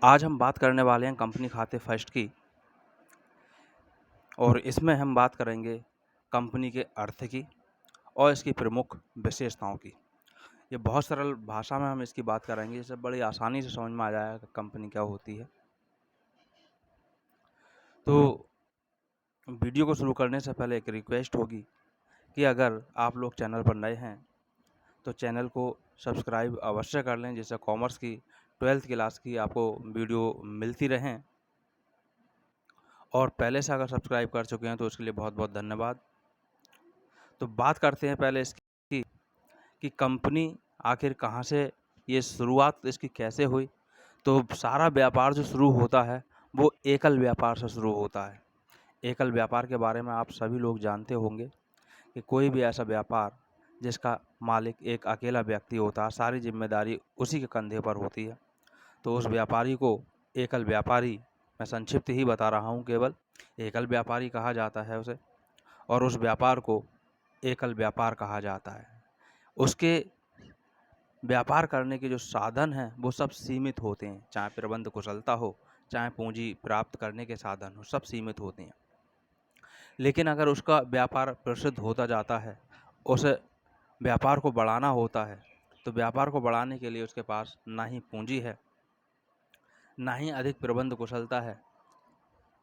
आज हम बात करने वाले हैं कंपनी खाते फर्स्ट की और इसमें हम बात करेंगे कंपनी के अर्थ की और इसकी प्रमुख विशेषताओं की। ये बहुत सरल भाषा में हम इसकी बात करेंगे, जिससे बड़ी आसानी से समझ में आ जाएगा कि कंपनी क्या होती है। तो वीडियो को शुरू करने से पहले एक रिक्वेस्ट होगी कि अगर आप लोग चैनल पर नए हैं तो चैनल को सब्सक्राइब अवश्य कर लें, जिससे कॉमर्स की 12th क्लास की आपको वीडियो मिलती रहें। और पहले से अगर सब्सक्राइब कर चुके हैं तो उसके लिए बहुत बहुत धन्यवाद। तो बात करते हैं पहले इसकी कि कंपनी आखिर कहाँ से, ये शुरुआत इसकी कैसे हुई। तो सारा व्यापार जो शुरू होता है वो एकल व्यापार से शुरू होता है। एकल व्यापार के बारे में आप सभी लोग जानते होंगे कि कोई भी ऐसा व्यापार जिसका मालिक एक अकेला व्यक्ति होता है, सारी जिम्मेदारी उसी के कंधे पर होती है, तो उस व्यापारी को एकल व्यापारी, मैं संक्षिप्त ही बता रहा हूँ, केवल एकल व्यापारी कहा जाता है उसे। और उस व्यापार को एकल व्यापार कहा जाता है। उसके व्यापार करने के जो साधन हैं वो सब सीमित होते हैं, चाहे प्रबंध कुशलता हो, चाहे पूंजी प्राप्त करने के साधन हो, सब सीमित होते हैं। लेकिन अगर उसका व्यापार प्रसिद्ध होता जाता है, उस व्यापार को बढ़ाना होता है, तो व्यापार को बढ़ाने के लिए उसके पास ना ही पूंजी है, ना ही अधिक प्रबंध कुशलता है,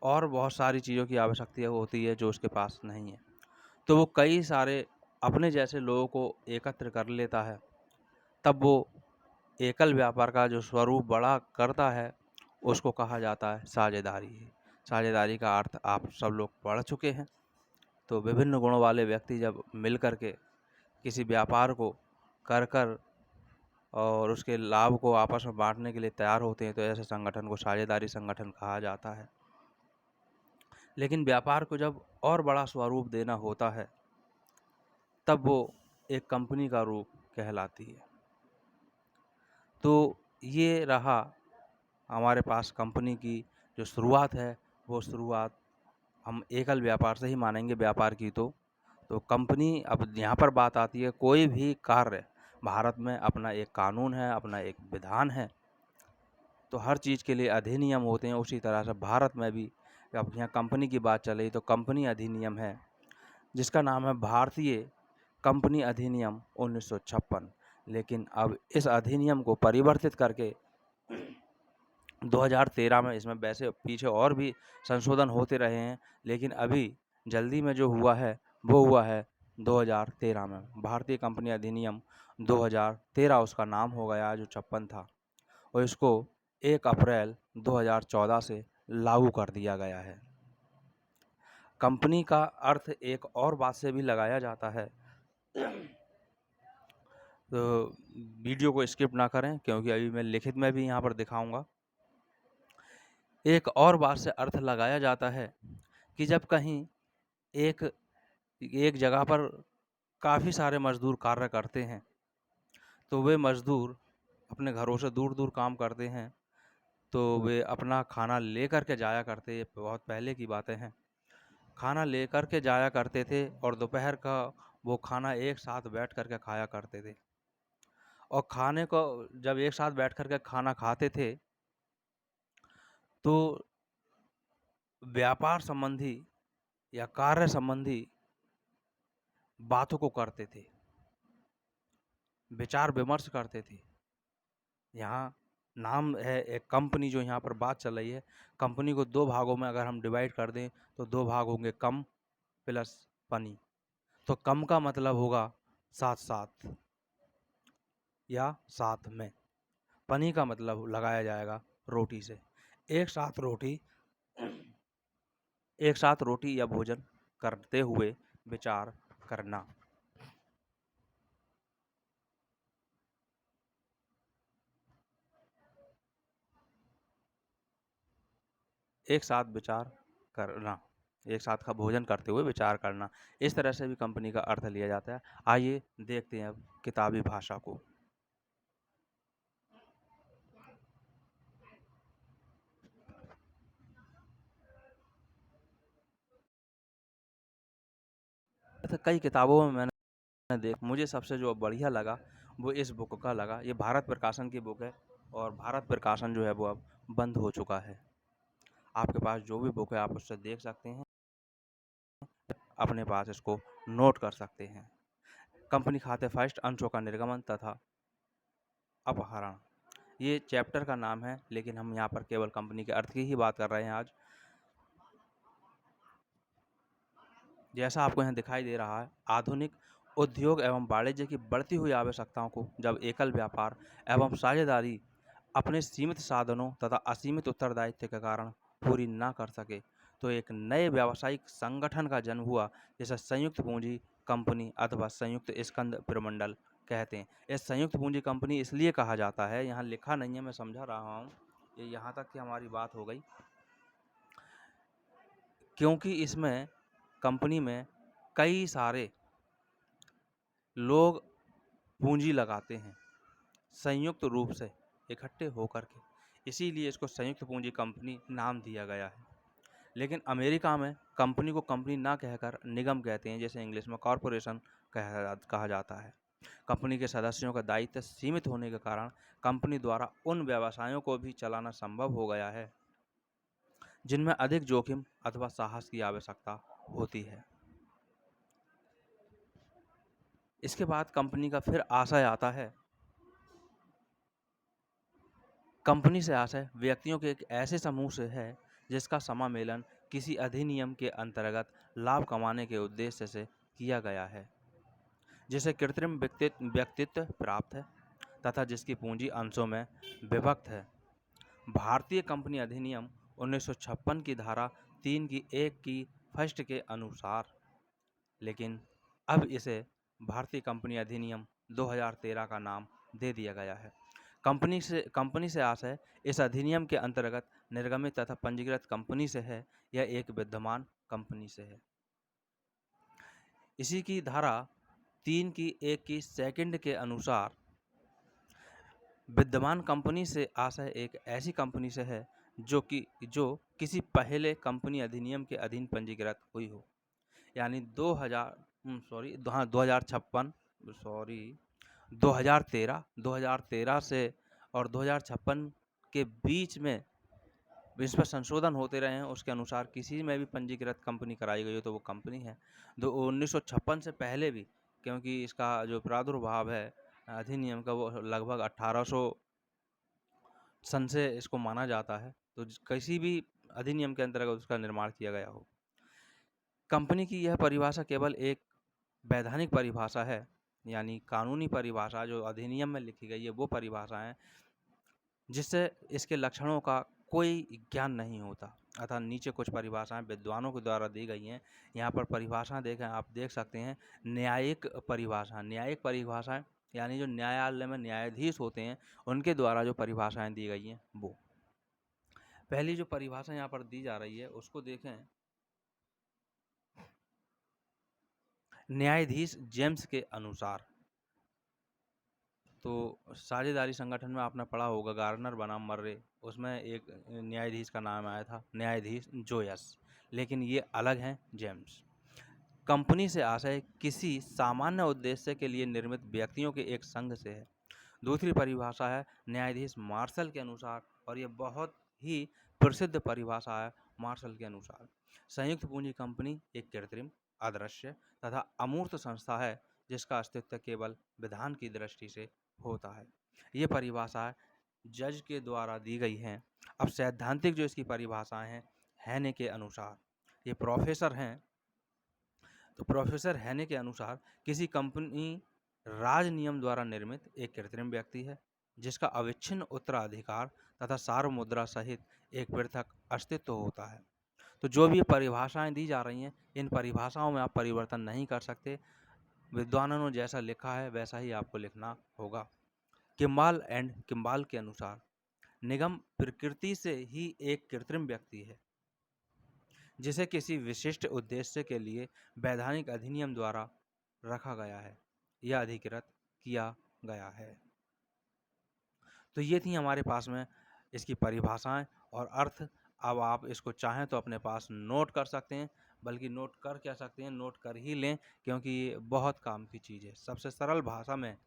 और बहुत सारी चीज़ों की आवश्यकता होती है जो उसके पास नहीं है। तो वो कई सारे अपने जैसे लोगों को एकत्र कर लेता है, तब वो एकल व्यापार का जो स्वरूप बड़ा करता है उसको कहा जाता है साझेदारी। साझेदारी का अर्थ आप सब लोग पढ़ चुके हैं। तो विभिन्न गुणों वाले व्यक्ति जब मिल कर के किसी व्यापार को कर और उसके लाभ को आपस में बांटने के लिए तैयार होते हैं, तो ऐसे संगठन को साझेदारी संगठन कहा जाता है। लेकिन व्यापार को जब और बड़ा स्वरूप देना होता है तब वो एक कंपनी का रूप कहलाती है। तो ये रहा हमारे पास कंपनी की जो शुरुआत है, वो शुरुआत हम एकल व्यापार से ही मानेंगे व्यापार की। तो कंपनी, अब यहाँ पर बात आती है, कोई भी कार्य, भारत में अपना एक कानून है, अपना एक विधान है, तो हर चीज़ के लिए अधिनियम होते हैं। उसी तरह से भारत में भी अब यहाँ कंपनी की बात चल रही तो कंपनी अधिनियम है, जिसका नाम है भारतीय कंपनी अधिनियम 1956। लेकिन अब इस अधिनियम को परिवर्तित करके 2013 में, इसमें वैसे पीछे और भी संशोधन होते रहे हैं, लेकिन अभी जल्दी में जो हुआ है वो हुआ है 2013 में। भारतीय कंपनी अधिनियम 2013 उसका नाम हो गया, जो 56 था, और इसको 1 अप्रैल 2014 से लागू कर दिया गया है। कंपनी का अर्थ एक और बात से भी लगाया जाता है, तो वीडियो को स्किप ना करें क्योंकि अभी मैं लिखित में भी यहाँ पर दिखाऊंगा। एक और बात से अर्थ लगाया जाता है कि जब कहीं एक एक जगह पर काफ़ी सारे मजदूर कार्य करते हैं, तो वे मजदूर अपने घरों से दूर दूर काम करते हैं, तो वे अपना खाना ले कर के जाया करते, ये बहुत पहले की बातें हैं, खाना ले कर के जाया करते थे और दोपहर का वो खाना एक साथ बैठ कर के खाया करते थे। और खाने को जब एक साथ बैठ कर के खाना खाते थे तो व्यापार संबंधी या कार्य संबंधी बातों को करते थे, विचार विमर्श करते थे। यहाँ नाम है एक कंपनी, जो यहाँ पर बात चल रही है, कंपनी को दो भागों में अगर हम डिवाइड कर दें तो दो भाग होंगे, कम प्लस पनी। तो कम का मतलब होगा साथ साथ या साथ में, पनी का मतलब लगाया जाएगा रोटी से। एक साथ रोटी, एक साथ रोटी या भोजन करते हुए विचार करना। एक साथ विचार करना, एक साथ का भोजन करते हुए विचार करना, इस तरह से भी कंपनी का अर्थ लिया जाता है। आइए देखते हैं अब किताबी भाषा को। तो कई किताबों में मैंने मुझे सबसे जो बढ़िया लगा वो इस बुक का लगा। ये भारत प्रकाशन की बुक है, और भारत प्रकाशन जो है वो अब बंद हो चुका है। आपके पास जो भी बुक है आप उससे देख सकते हैं, अपने पास इसको नोट कर सकते हैं। कंपनी खाते फर्स्ट, अंशों का निर्गमन तथा अपहरण, ये चैप्टर का नाम है, लेकिन हम यहाँ पर केवल कंपनी के अर्थ की ही बात कर रहे हैं आज। जैसा आपको यहाँ दिखाई दे रहा है, आधुनिक उद्योग एवं वाणिज्य की बढ़ती हुई आवश्यकताओं को जब एकल व्यापार एवं साझेदारी अपने सीमित साधनों तथा असीमित उत्तरदायित्व के कारण पूरी न कर सके, तो एक नए व्यावसायिक संगठन का जन्म हुआ, जिसे संयुक्त पूंजी कंपनी अथवा संयुक्त स्कंद प्रमंडल कहते हैं। इस संयुक्त पूंजी कंपनी इसलिए कहा जाता है, यहाँ लिखा नहीं है, मैं समझा रहा हूँ, ये यहाँ तक की हमारी बात हो गई, क्योंकि इसमें कंपनी में कई सारे लोग पूंजी लगाते हैं संयुक्त रूप से इकट्ठे होकर के, इसीलिए इसको संयुक्त पूंजी कंपनी नाम दिया गया है। लेकिन अमेरिका में कंपनी को कंपनी ना कहकर निगम कहते हैं, जैसे इंग्लिश में कॉरपोरेशन कहा जाता है। कंपनी के सदस्यों का दायित्व सीमित होने के कारण कंपनी द्वारा उन व्यवसायों को भी चलाना संभव हो गया है जिनमें अधिक जोखिम अथवा साहस की आवश्यकता होती है। इसके बाद कंपनी का फिर आशय आता है। कंपनी से आशय व्यक्तियों के एक ऐसे समूह से है जिसका समामेलन किसी अधिनियम के अंतर्गत लाभ कमाने के उद्देश्य से किया गया है, जिसे कृत्रिम व्यक्तित्व प्राप्त है तथा जिसकी पूंजी अंशों में विभक्त है। भारतीय कंपनी अधिनियम 1956 की धारा 3 की 1 की फर्स्ट के अनुसार, लेकिन अब इसे भारतीय कंपनी अधिनियम 2013 का नाम दे दिया गया है। कंपनी से आशय इस अधिनियम के अंतर्गत निर्गमित तथा पंजीकृत कंपनी से है या एक विद्यमान कंपनी से है। इसी की धारा 3 की 1 की सेकंड के अनुसार विद्यमान कंपनी से आशय एक ऐसी कंपनी से है जो किसी पहले कंपनी अधिनियम के अधीन पंजीकृत हुई हो, यानी 2013 से और 2056 के बीच में इस पर संशोधन होते रहे हैं, उसके अनुसार किसी में भी पंजीकृत कंपनी कराई गई हो तो वो कंपनी है। 1956 से पहले भी, क्योंकि इसका जो प्रादुर्भाव है अधिनियम का वो लगभग 1800 सन से इसको माना जाता है, तो किसी भी अधिनियम के अंतर्गत उसका निर्माण किया गया हो। कंपनी की यह परिभाषा केवल एक वैधानिक परिभाषा है, यानी कानूनी परिभाषा जो अधिनियम में लिखी गई है वो परिभाषा है, जिससे इसके लक्षणों का कोई ज्ञान नहीं होता। अतः नीचे कुछ परिभाषाएं विद्वानों के द्वारा दी गई हैं। यहाँ पर परिभाषा देखें, आप देख सकते हैं न्यायिक परिभाषाएं, यानी जो न्यायालय में न्यायाधीश होते हैं उनके द्वारा जो परिभाषाएं दी गई हैं वो। पहली जो परिभाषा यहाँ पर दी जा रही है उसको देखें, न्यायाधीश जेम्स के अनुसार। तो साझेदारी संगठन में आपने पढ़ा होगा गार्नर बनाम मर्रे, उसमें एक न्यायाधीश का नाम आया था न्यायाधीश जोयस, लेकिन ये अलग हैं जेम्स। कंपनी से आशय किसी सामान्य उद्देश्य के लिए निर्मित व्यक्तियों के एक संघ से है। दूसरी परिभाषा है न्यायाधीश मार्शल के अनुसार, और ये बहुत ही प्रसिद्ध परिभाषा है मार्शल के अनुसार। संयुक्त पूंजी कंपनी एक कृत्रिम, अदृश्य तथा अमूर्त संस्था है जिसका अस्तित्व केवल विधान की दृष्टि से होता है। ये परिभाषा जज के द्वारा दी गई हैं। अब सैद्धांतिक जो इसकी परिभाषाएं हैं, हैने के अनुसार, ये प्रोफेसर हैं, तो प्रोफेसर हैने के अनुसार किसी कंपनी राज नियम द्वारा निर्मित एक कृत्रिम व्यक्ति है जिसका अविच्छिन्न उत्तराधिकार तथा सार्वमुद्रा सहित एक पृथक अस्तित्व होता है। तो जो भी परिभाषाएं दी जा रही हैं, इन परिभाषाओं में आप परिवर्तन नहीं कर सकते। विद्वानों ने जैसा लिखा है वैसा ही आपको लिखना होगा। किम्बाल के अनुसार निगम प्रकृति से ही एक कृत्रिम व्यक्ति है जिसे किसी विशिष्ट उद्देश्य के लिए वैधानिक अधिनियम द्वारा रखा गया है या अधिकृत किया गया है। तो ये थी हमारे पास में इसकी परिभाषाएं और अर्थ। अब आप इसको चाहें तो अपने पास नोट कर सकते हैं, बल्कि नोट कर क्या सकते हैं, नोट कर ही लें, क्योंकि ये बहुत काम की चीज़ है। सबसे सरल भाषा में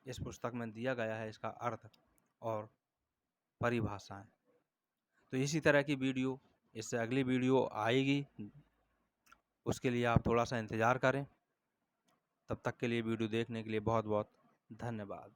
इस पुस्तक में दिया गया है इसका अर्थ और परिभाषाएं। तो इसी तरह की वीडियो, इससे अगली वीडियो आएगी, उसके लिए आप थोड़ा सा इंतज़ार करें। तब तक के लिए वीडियो देखने के लिए बहुत बहुत धन्यवाद।